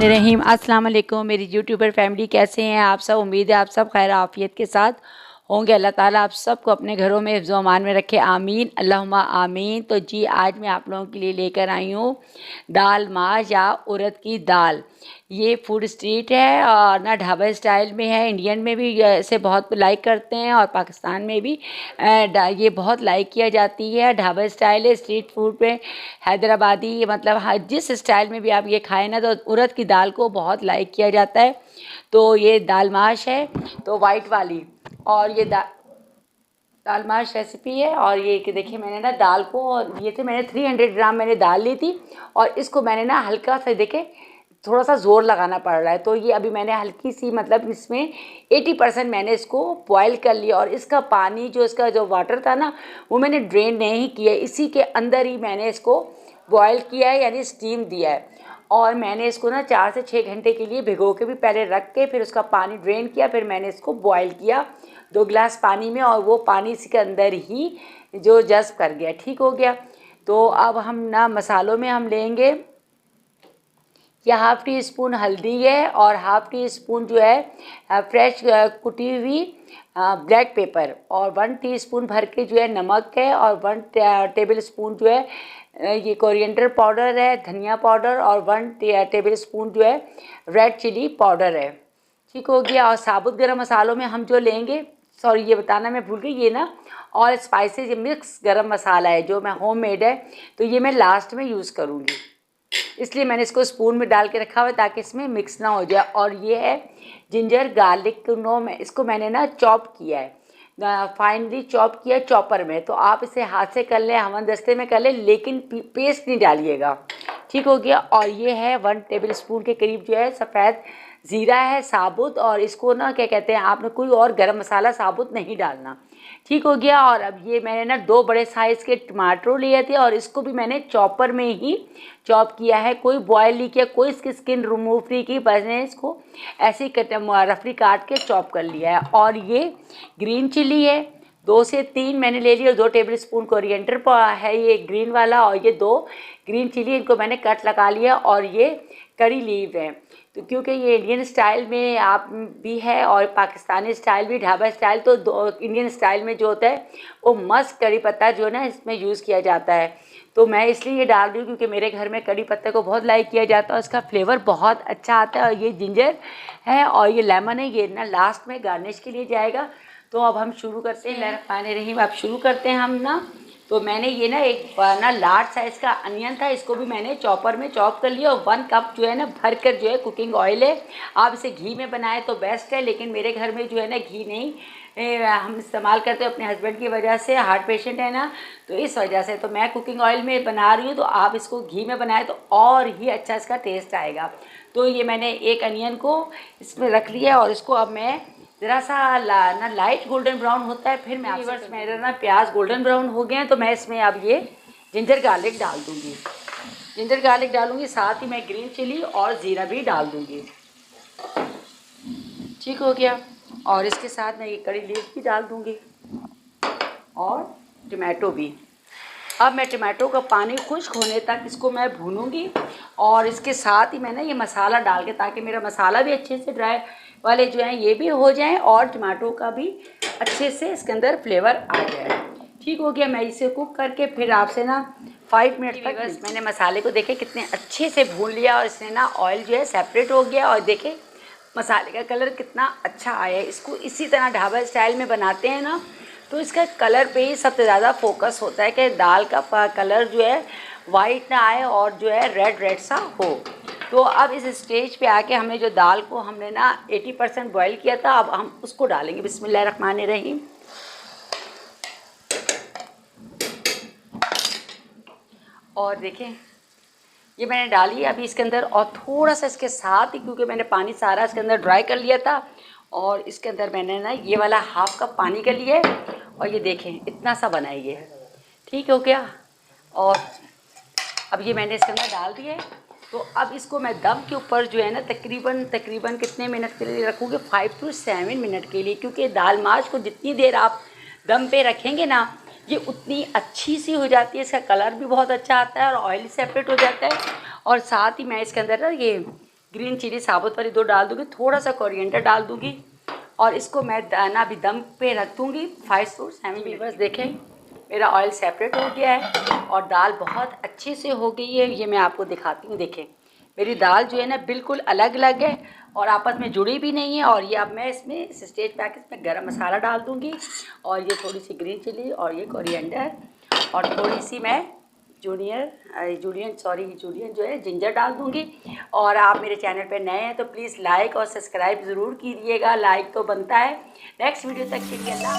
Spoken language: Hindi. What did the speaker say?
रहीम अस्सलाम वालेकुम मेरी यूट्यूबर फैमिली, कैसे हैं आप सब। उम्मीद है आप सब खैर आफियत के साथ होंगे। अल्लाह ताला आप सबको अपने घरों में हिफ्ज़ व अमान में रखे, आमीन अल्लाहुम्मा आमीन। तो जी आज मैं आप लोगों के लिए लेकर आई हूँ दाल माश या उड़द की दाल। ये फूड स्ट्रीट है और ना ढाबा स्टाइल में है। इंडियन में भी इसे बहुत लाइक करते हैं और पाकिस्तान में भी ये बहुत लाइक किया जाती है। ढाबा स्टाइल है, स्ट्रीट फूड पे हैदराबादी, मतलब जिस स्टाइल में भी आप ये खाएं ना तो उड़द की दाल को बहुत लाइक किया जाता है। तो ये दाल माश है तो वाइट वाली, और ये दाल माश रेसिपी है। और ये कि देखिए मैंने ना दाल को, और ये थे मैंने 300 ग्राम मैंने दाल ली थी और इसको मैंने ना हल्का सा देखे थोड़ा सा ज़ोर लगाना पड़ रहा है। तो ये अभी मैंने हल्की सी, मतलब इसमें 80% मैंने इसको बॉयल कर लिया और इसका पानी जो इसका जो वाटर था ना वो मैंने ड्रेन नहीं किया, इसी के अंदर ही मैंने इसको बॉयल किया है, यानी स्टीम दिया है। और मैंने इसको ना 4 से 6 घंटे के लिए भिगो के भी पहले रख के फिर उसका पानी ड्रेन किया, फिर मैंने इसको बॉयल किया 2 गिलास पानी में, और वो पानी इसी के अंदर ही जो जज़्ब कर गया, ठीक हो गया। तो अब हम ना मसालों में हम लेंगे, या हाफ़ टी स्पून हल्दी है और हाफ़ टी स्पून जो है फ्रेश कुटी हुई ब्लैक पेपर, और 1 टीस्पून भर के जो है नमक है, और 1 टेबल स्पून जो है ये कोरिएंडर पाउडर है, धनिया पाउडर, और 1 टेबल स्पून जो है रेड चिली पाउडर है, ठीक हो गया। और साबुत गरम मसालों में हम जो लेंगे, सॉरी ये बताना मैं भूल गई, ये ना ऑल स्पाइसेस ये मिक्स गरम मसाला है जो मैं होममेड है, तो ये मैं लास्ट में यूज़ करूँगी, इसलिए मैंने इसको स्पून में डाल के रखा हुआ है ताकि इसमें मिक्स ना हो जाए। और ये है जिंजर गार्लिक नो, मैं इसको मैंने ना चॉप किया है, फाइनली चॉप किया है चॉपर में। तो आप इसे हाथ से कर लें, हमदस्ते में कर लें, लेकिन पेस्ट नहीं डालिएगा, ठीक हो गया। और ये है 1 टेबल स्पून के करीब जो है सफ़ेद ज़ीरा है साबुत, और इसको ना क्या कहते हैं, आपने कोई और गरम मसाला साबुत नहीं डालना, ठीक हो गया। और अब ये मैंने ना 2 बड़े साइज़ के टमाटर लिए थे और इसको भी मैंने चॉपर में ही चॉप किया है, कोई बॉयल नहीं किया, कोई इसकी स्किन रिमूव नहीं की, बस मैंने इसको ऐसे ही रफली काट के चॉप कर लिया है। और ये ग्रीन चिली है 2 से 3 मैंने ले लिया, और 2 टेबल स्पून कोरिएंडर है ये ग्रीन वाला, और ये 2 ग्रीन चिली, इनको मैंने कट लगा लिया। और ये करी लीव है, तो क्योंकि ये इंडियन स्टाइल में आप भी है और पाकिस्तानी स्टाइल भी, ढाबा स्टाइल, तो इंडियन स्टाइल में जो होता है वो मस्त करी पत्ता जो है ना इसमें यूज़ किया जाता है। तो मैं इसलिए ये डाल रही हूँ क्योंकि मेरे घर में करी पत्ते को बहुत लाइक किया जाता है, इसका फ्लेवर बहुत अच्छा आता है। और ये जिंजर है और ये लेमन है, ये ना लास्ट में गार्निश के लिए जाएगा। तो अब हम शुरू करते हैं, बिस्मिल्लाहिर्रहमानिर्रहीम। अब शुरू करते हैं हम ना। तो मैंने ये ना एक ना लार्ज साइज़ का अनियन था, इसको भी मैंने चॉपर में चॉप कर लिया, और 1 कप जो है ना भर कर जो है कुकिंग ऑयल है। आप इसे घी में बनाएं तो बेस्ट है, लेकिन मेरे घर में जो है ना घी नहीं हम इस्तेमाल करते हैं अपने हस्बैंड की वजह से, हार्ट पेशेंट है ना, तो इस वजह से तो मैं कुकिंग ऑयल में बना रही हूँ। तो आप इसको घी में बनाएं तो और ही अच्छा इसका टेस्ट आएगा। तो ये मैंने एक अनियन को इसमें रख लिया, और इसको अब मैं ज़रा सा ना लाइट गोल्डन ब्राउन होता है, फिर मैं आपसे मेरा ना प्याज गोल्डन ब्राउन हो गए हैं, तो मैं इसमें अब ये जिंजर गार्लिक डाल दूँगी, जिंजर गार्लिक डालूँगी, साथ ही मैं ग्रीन चिली और ज़ीरा भी डाल दूँगी, ठीक हो गया। और इसके साथ मैं ये करी लीव्स भी डाल दूँगी और टमाटो भी। अब मैं टमाटो का पानी खुश्क होने तक इसको मैं भूनूंगी, और इसके साथ ही मैंने ये मसाला डाल के, ताकि मेरा मसाला भी अच्छे से ड्राई वाले जो हैं ये भी हो जाएं और टमाटो का भी अच्छे से इसके अंदर फ्लेवर आ जाए, ठीक हो गया। मैं इसे कुक करके फिर आपसे ना 5 मिनट तक, मैंने मसाले को देखे कितने अच्छे से भून लिया, और इसने ना ऑयल जो है सेपरेट हो गया, और देखे मसाले का कलर कितना अच्छा आया है। इसको इसी तरह ढाबा स्टाइल में बनाते हैं ना, तो इसका कलर पे ही सबसे ज़्यादा फोकस होता है कि दाल का कलर जो है वाइट ना आए और जो है रेड रेड सा हो। तो अब इस स्टेज पे आके हमने जो दाल को हमने ना 80% बॉयल किया था, अब हम उसको डालेंगे। बिस्मिल्लाहिर्रहमानिर्रहीम। और देखें ये मैंने डाली अभी इसके अंदर, और थोड़ा सा इसके साथ ही, क्योंकि मैंने पानी सारा इसके अंदर ड्राई कर लिया था, और इसके अंदर मैंने ना ये वाला हाफ़ कप पानी कर लिया है, और ये देखें इतना सा बना ये, ठीक हो गया। और अब ये मैंने इसके अंदर डाल दिया है। तो अब इसको मैं दम के ऊपर जो है ना तकरीबन कितने मिनट के लिए रखूँगी, 5 से 7 मिनट के लिए, क्योंकि दाल माश को जितनी देर आप दम पे रखेंगे ना ये उतनी अच्छी सी हो जाती है, इसका कलर भी बहुत अच्छा आता है और ऑयल सेपरेट हो जाता है। और साथ ही मैं इसके अंदर ना ये ग्रीन चिली साबुत वाली 2 डाल दूँगी, थोड़ा सा कोरिएंडर डाल दूँगी और इसको मैं ना अभी दम पे रख दूँगी 5 to 7 मिनट। देखें मेरा ऑयल सेपरेट हो गया है और दाल बहुत अच्छे से हो गई है। ये मैं आपको दिखाती हूँ। देखें मेरी दाल जो है ना बिल्कुल अलग अलग है और आपस में जुड़ी भी नहीं है। और ये अब मैं इसमें इस स्टेज पे आके इसमें गरम मसाला डाल दूँगी और ये थोड़ी सी ग्रीन चिली और ये कोरिएंडर और थोड़ी सी मैं जूलियन जो है जिंजर डाल दूँगी। और आप मेरे चैनल पे नए हैं तो प्लीज़ लाइक और सब्सक्राइब ज़रूर कीजिएगा, लाइक तो बनता है। नेक्स्ट वीडियो तक के लिए अल्लाह।